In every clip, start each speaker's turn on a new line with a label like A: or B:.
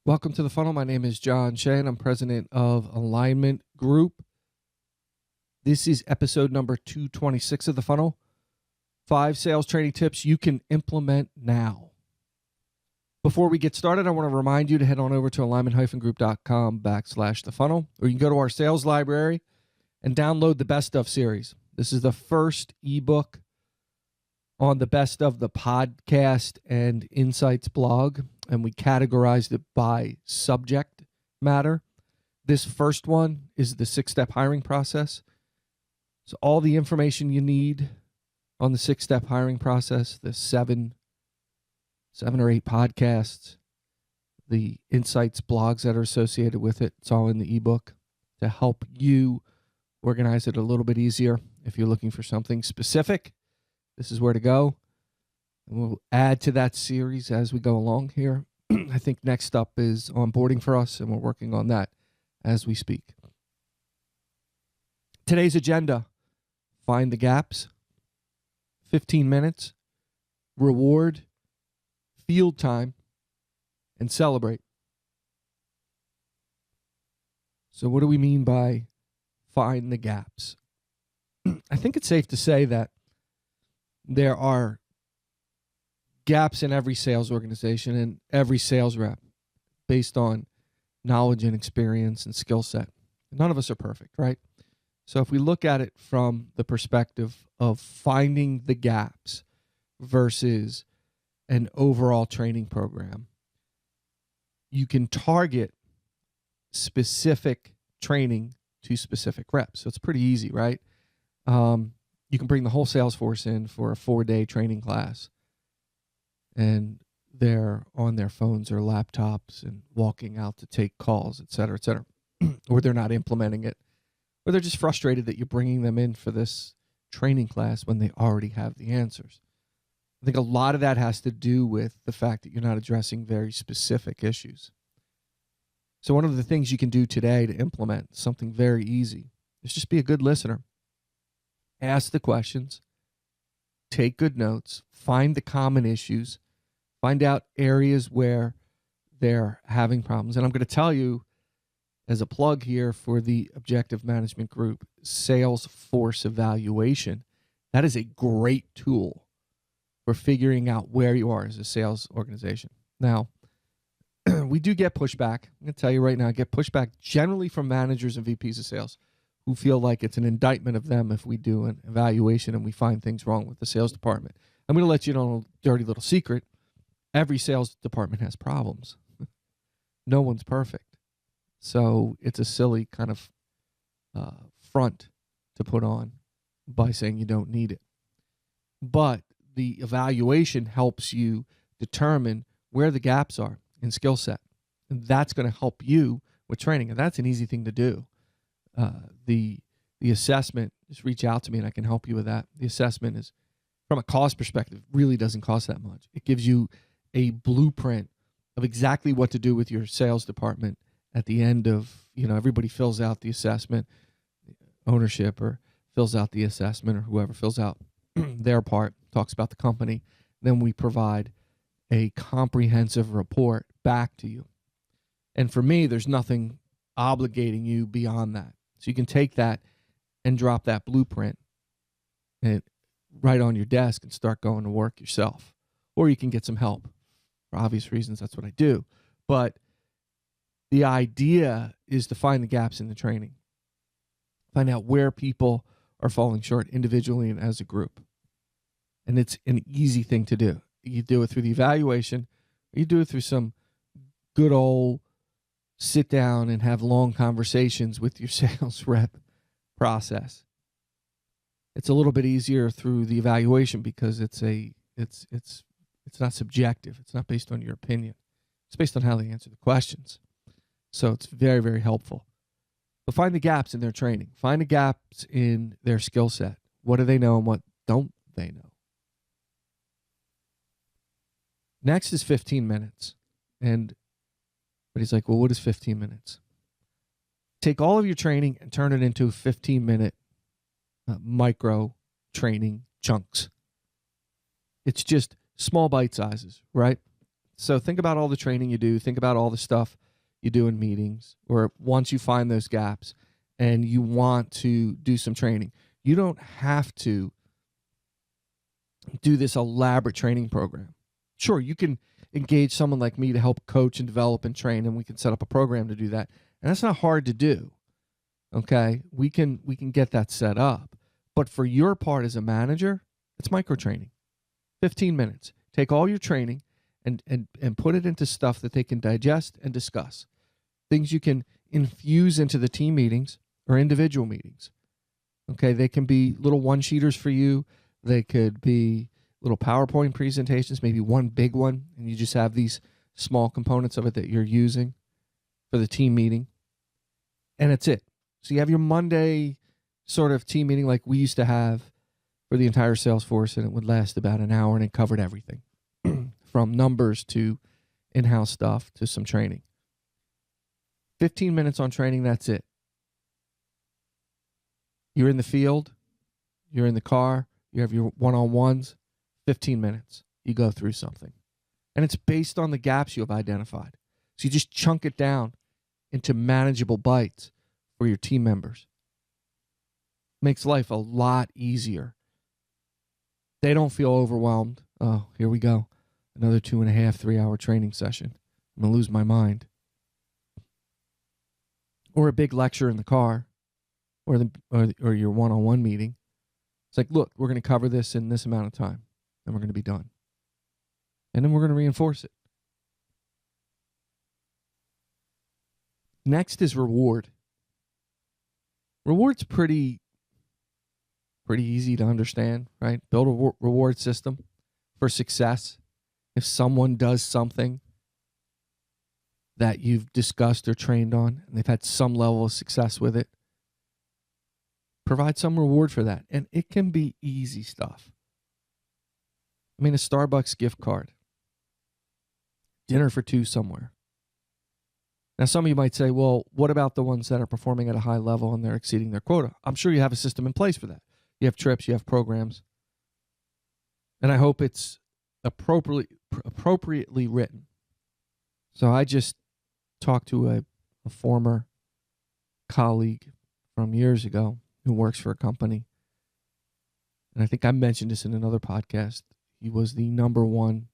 A: Welcome to the funnel. My name is John Shane. I'm president of Alignment Group. This is episode number 226 of the funnel. 5 sales training tips you can implement now. Before we get started, I want to remind you to head on over to alignment-group.com/the funnel, or you can go to our sales library and download the Best Of series. This is the first ebook on the Best Of the podcast and insights blog, and we categorized it by subject matter. This first one is the 6-step hiring process. So all the information you need on the 6-step hiring process, the seven or 8 podcasts, the insights blogs that are associated with it, it's all in the ebook to help you organize it a little bit easier. If you're looking for something specific, this is where to go. And we'll add to that series as we go along here. I think next up is onboarding for us, and we're working on that as we speak. Today's agenda: find the gaps, 15 minutes, reward, field time, and celebrate. So what do we mean by find the gaps? I think it's safe to say that there are gaps in every sales organization and every sales rep based on knowledge and experience and skill set. None of us are perfect, right? So if we look at it from the perspective of finding the gaps versus an overall training program, you can target specific training to specific reps. So it's pretty easy, right? You can bring the whole sales force in for a 4-day training class, and they're on their phones or laptops and walking out to take calls, et cetera, or they're not implementing it, or they're just frustrated that you're bringing them in for this training class when they already have the answers. I think a lot of that has to do with the fact that you're not addressing very specific issues. So one of the things you can do today to implement something very easy is just be a good listener. Ask the questions, take good notes, find the common issues, find out areas where they're having problems. And I'm going to tell you, as a plug here for the Objective Management Group Sales Force Evaluation, that is a great tool for figuring out where you are as a sales organization. Now, we do get pushback. I'm going to tell you right now, I get pushback generally from managers and VPs of sales who feel like it's an indictment of them if we do an evaluation and we find things wrong with the sales department. I'm going to let you know a dirty little secret. Every sales department has problems. No one's perfect. So it's a silly kind of front to put on by saying you don't need it. But the evaluation helps you determine where the gaps are in skill set. And that's going to help you with training. And that's an easy thing to do. The assessment, just reach out to me and I can help you with that. The assessment is, from a cost perspective, really doesn't cost that much. It gives you a blueprint of exactly what to do with your sales department at the end of, everybody fills out the assessment, ownership, or fills out the assessment, or whoever fills out their part, talks about the company. Then we provide a comprehensive report back to you. And for me, there's nothing obligating you beyond that. So you can take that and drop that blueprint and right on your desk and start going to work yourself. Or you can get some help. For obvious reasons, that's what I do. But the idea is to find the gaps in the training. Find out where people are falling short individually and as a group. And it's an easy thing to do. You do it through the evaluation, or you do it through some good old sit down and have long conversations with your sales rep process. It's a little bit easier through the evaluation because it's not subjective. It's not based on your opinion. It's based on how they answer the questions. So it's very, very helpful. But find the gaps in their training. Find the gaps in their skill set. What do they know and what don't they know? Next is 15 minutes. But he's like, well, what is 15 minutes? Take all of your training and turn it into 15-minute micro training chunks. It's just small bite sizes, right? So think about all the training you do. Think about all the stuff you do in meetings, or once you find those gaps and you want to do some training. You don't have to do this elaborate training program. Sure, you can engage someone like me to help coach and develop and train, and we can set up a program to do that. And that's not hard to do. Okay? We can get that set up. But for your part as a manager, it's microtraining. 15 minutes. Take all your training and put it into stuff that they can digest and discuss. Things you can infuse into the team meetings or individual meetings. Okay? They can be little one-sheeters for you. They could be little PowerPoint presentations, maybe one big one, and you just have these small components of it that you're using for the team meeting. And it's it. So you have your Monday sort of team meeting like we used to have for the entire sales force, and it would last about an hour, and it covered everything from numbers to in-house stuff to some training. 15 minutes on training, that's it. You're in the field, you're in the car, you have your one-on-ones, 15 minutes. You go through something. And it's based on the gaps you have identified. So you just chunk it down into manageable bites for your team members. Makes life a lot easier. They don't feel overwhelmed. Oh, here we go. Another 2.5, 3 hour training session. I'm going to lose my mind. Or a big lecture in the car, or your one-on-one meeting. It's like, look, we're going to cover this in this amount of time, and we're going to be done. And then we're going to reinforce it. Next is reward. Reward's pretty easy to understand, right? Build a reward system for success. If someone does something that you've discussed or trained on, and they've had some level of success with it, provide some reward for that. And it can be easy stuff. I mean, a Starbucks gift card. Dinner for two somewhere. Now, some of you might say, well, what about the ones that are performing at a high level and they're exceeding their quota? I'm sure you have a system in place for that. You have trips, you have programs. And I hope it's appropriately written. So I just talked to a former colleague from years ago who works for a company. And I think I mentioned this in another podcast. He was the number one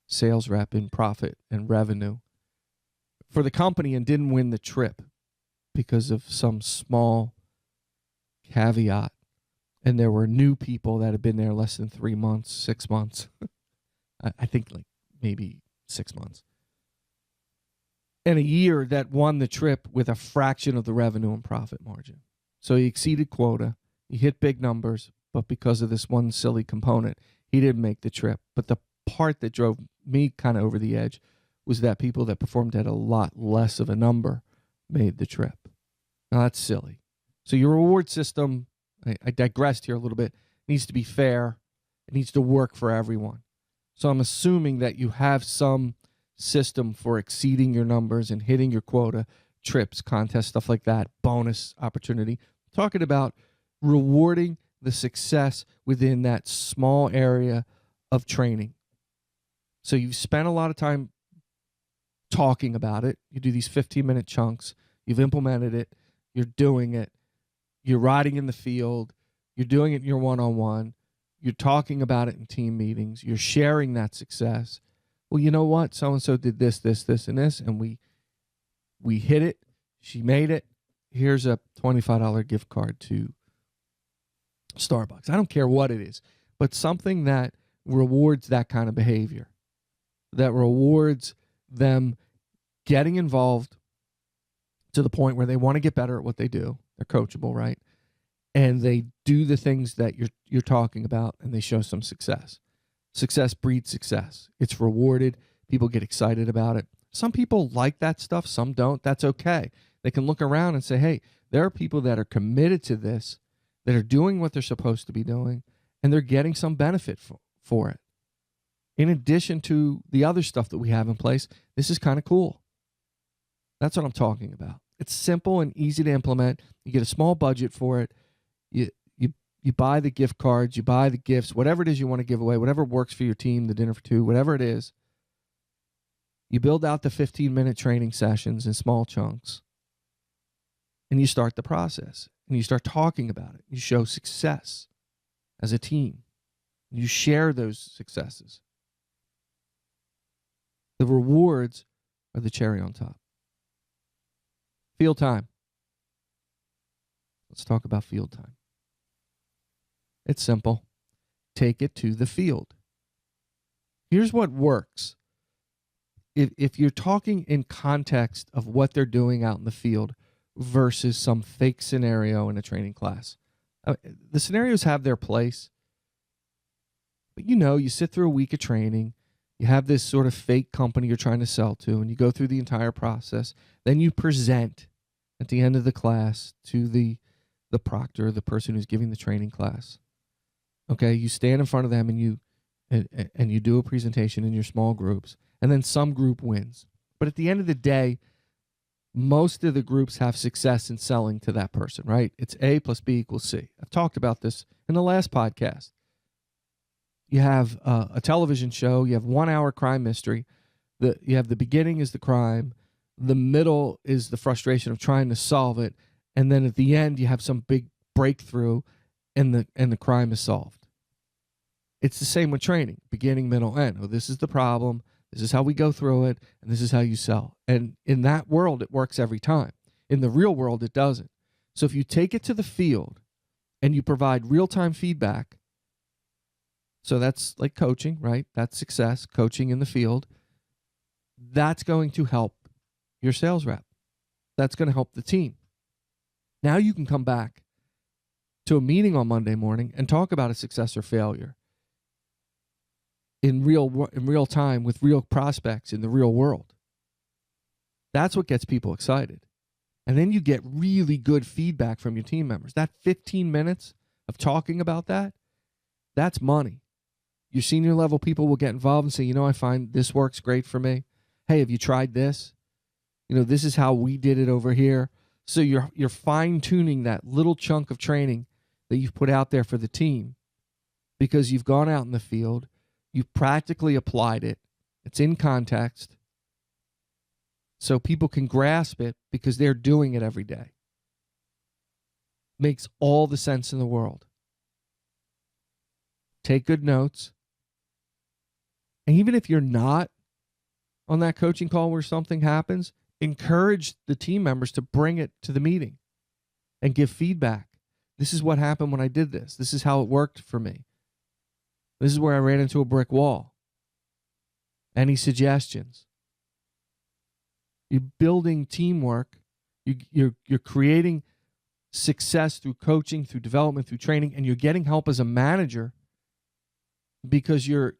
A: sales rep in profit and revenue for the company and didn't win the trip because of some small caveat. And there were new people that had been there less than 3 months, 6 months. I think like maybe 6 months. And a year that won the trip with a fraction of the revenue and profit margin. So he exceeded quota. He hit big numbers, but because of this one silly component, he didn't make the trip. But the part that drove me kind of over the edge was that people that performed at a lot less of a number made the trip. Now, that's silly. So your reward system, I digressed here a little bit, needs to be fair. It needs to work for everyone. So I'm assuming that you have some system for exceeding your numbers and hitting your quota, trips, contests, stuff like that, bonus opportunity. Talking about rewarding the success within that small area of training. So you've spent a lot of time talking about it. You do these 15-minute chunks. You've implemented it. You're doing it. You're riding in the field. You're doing it in your one-on-one. You're talking about it in team meetings. You're sharing that success. Well, you know what? So-and-so did this, this, this, and this, and we hit it. She made it. Here's a $25 gift card to Starbucks. I don't care what it is, but something that rewards that kind of behavior, that rewards them getting involved to the point where they want to get better at what they do. They're coachable, right? And they do the things that you're talking about, and they show some success. Success breeds success. It's rewarded. People get excited about it. Some people like that stuff. Some don't. That's okay. They can look around and say, hey, there are people that are committed to this, that are doing what they're supposed to be doing, and they're getting some benefit for it. In addition to the other stuff that we have in place, this is kind of cool. That's what I'm talking about. It's simple and easy to implement. You get a small budget for it. You buy the gift cards, you buy the gifts, whatever it is you want to give away, whatever works for your team, the dinner for two, whatever it is. You build out the 15-minute training sessions in small chunks, and you start the process, and you start talking about it. You show success as a team. You share those successes. The rewards are the cherry on top. Field time. Let's talk about field time. It's simple. Take it to the field. Here's what works. If you're talking in context of what they're doing out in the field versus some fake scenario in a training class, the scenarios have their place. But you sit through a week of training. You have this sort of fake company you're trying to sell to, and you go through the entire process. Then you present at the end of the class to the proctor, the person who's giving the training class. Okay, you stand in front of them and you do a presentation in your small groups, and then some group wins. But at the end of the day, most of the groups have success in selling to that person, right? It's A plus B equals C. I've talked about this in the last podcast. You have a television show. You have 1 hour crime mystery. You have the beginning is the crime. The middle is the frustration of trying to solve it. And then at the end, you have some big breakthrough and the crime is solved. It's the same with training. Beginning, middle, end. Oh, this is the problem. This is how we go through it. And this is how you sell. And in that world, it works every time. In the real world, it doesn't. So if you take it to the field and you provide real-time feedback, so that's like coaching, right? That's success, coaching in the field. That's going to help your sales rep. That's going to help the team. Now you can come back to a meeting on Monday morning and talk about a success or failure in real time with real prospects in the real world. That's what gets people excited. And then you get really good feedback from your team members. That 15 minutes of talking about that, that's money. Your senior level people will get involved and say, I find this works great for me. Hey, have you tried this? This is how we did it over here. So you're fine-tuning that little chunk of training that you've put out there for the team because you've gone out in the field, you've practically applied it, it's in context, so people can grasp it because they're doing it every day. Makes all the sense in the world. Take good notes. And even if you're not on that coaching call where something happens, encourage the team members to bring it to the meeting and give feedback. This is what happened when I did this. This is how it worked for me. This is where I ran into a brick wall. Any suggestions? You're building teamwork. You're creating success through coaching, through development, through training, and you're getting help as a manager because you're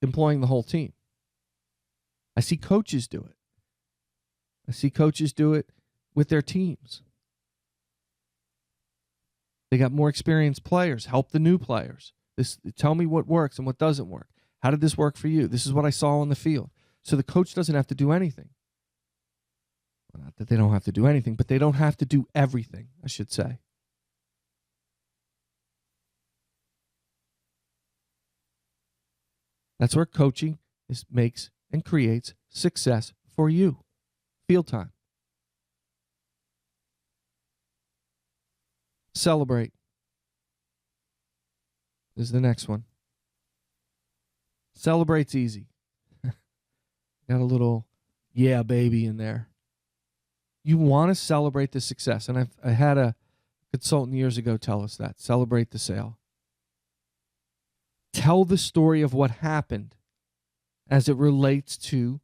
A: employing the whole team. I see coaches do it. I see coaches do it with their teams. They got more experienced players. Help the new players. Tell me what works and what doesn't work. How did this work for you? This is what I saw on the field. So the coach doesn't have to do anything. Well, not that they don't have to do anything, but they don't have to do everything, I should say. That's where coaching makes and creates success for you. Field time. Celebrate is the next one. Celebrate's easy. Got a little yeah baby in there. You want to celebrate the success. And I had a consultant years ago tell us that. Celebrate the sale. Tell the story of what happened as it relates to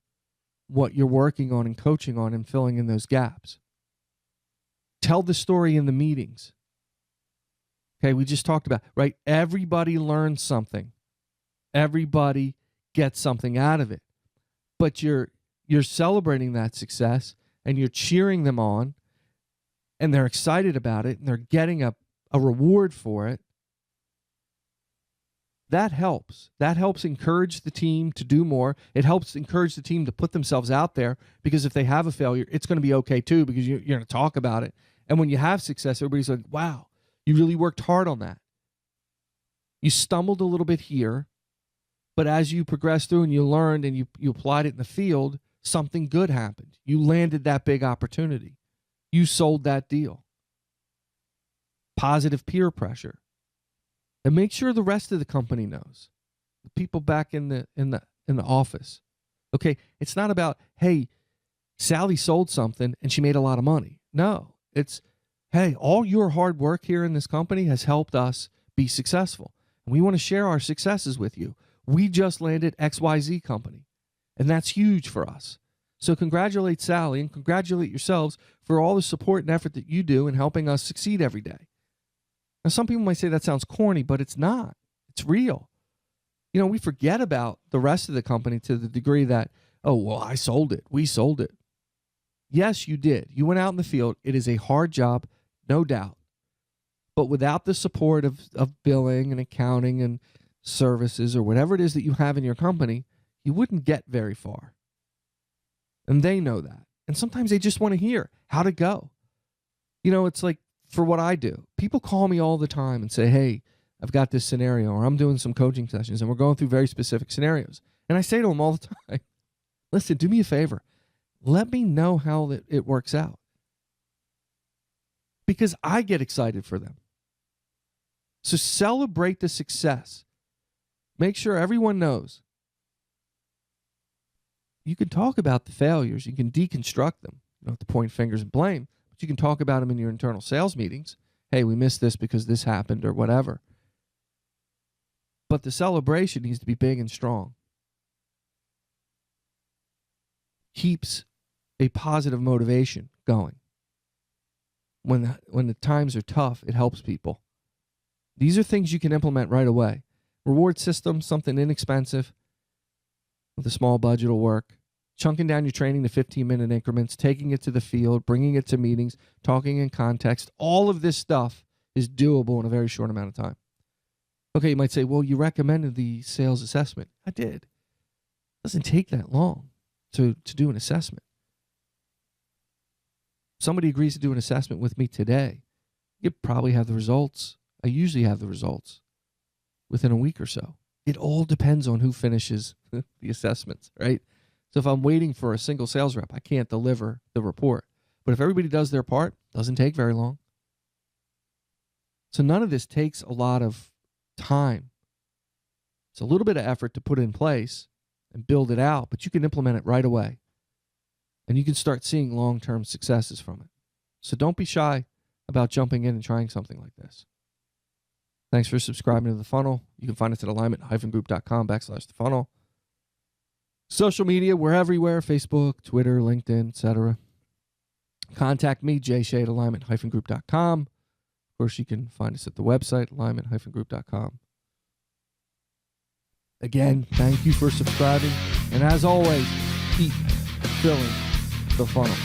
A: what you're working on and coaching on and filling in those gaps. Tell the story in the meetings. Okay, we just talked about, right? Everybody learns something. Everybody gets something out of it. But you're celebrating that success and you're cheering them on and they're excited about it and they're getting a reward for it. That helps. That helps encourage the team to do more. It helps encourage the team to put themselves out there because if they have a failure, it's going to be okay too because you're going to talk about it. And when you have success, everybody's like, wow, you really worked hard on that. You stumbled a little bit here, But as you progressed through and you learned and you applied it in the field, something good happened. You landed that big opportunity. You sold that deal. Positive peer pressure. And make sure the rest of the company knows. The people back in the office. Okay, it's not about, hey, Sally sold something and she made a lot of money. No, it's, hey, all your hard work here in this company has helped us be successful. And we want to share our successes with you. We just landed XYZ company, and that's huge for us. So congratulate Sally and congratulate yourselves for all the support and effort that you do in helping us succeed every day. Now, some people might say that sounds corny, but it's not. It's real. You know, we forget about the rest of the company to the degree that, oh, well, I sold it. We sold it. Yes, you did. You went out in the field. It is a hard job, no doubt. But without the support of billing and accounting and services or whatever it is that you have in your company, you wouldn't get very far. And they know that. And sometimes they just want to hear how to go. You know, it's like for what I do. People call me all the time and say, hey, I've got this scenario, or I'm doing some coaching sessions and we're going through very specific scenarios. And I say to them all the time, listen, do me a favor. Let me know how it works out. Because I get excited for them. So celebrate the success. Make sure everyone knows. You can talk about the failures. You can deconstruct them. You don't have to point fingers and blame, but you can talk about them in your internal sales meetings. Hey, we missed this because this happened or whatever. But the celebration needs to be big and strong. Keeps a positive motivation going. When the times are tough, it helps people. These are things you can implement right away. Reward system, something inexpensive with a small budget will work. Chunking down your training to 15-minute increments, taking it to the field, bringing it to meetings, talking in context. All of this stuff is doable in a very short amount of time. Okay, you might say, well, you recommended the sales assessment. I did. It doesn't take that long to do an assessment. Somebody agrees to do an assessment with me today, you probably have the results. I usually have the results within a week or so. It all depends on who finishes the assessments, right? So if I'm waiting for a single sales rep, I can't deliver the report. But if everybody does their part, it doesn't take very long. So none of this takes a lot of time. It's a little bit of effort to put in place and build it out, but you can implement it right away. And you can start seeing long-term successes from it. So don't be shy about jumping in and trying something like this. Thanks for subscribing to The Funnel. You can find us at alignment-group.com/thefunnel. Social media, we're everywhere. Facebook, Twitter, LinkedIn, etc. Contact me, jshay at alignment-group.com. Of course, you can find us at the website, alignment-group.com. Again, thank you for subscribing. And as always, keep filling the funnel.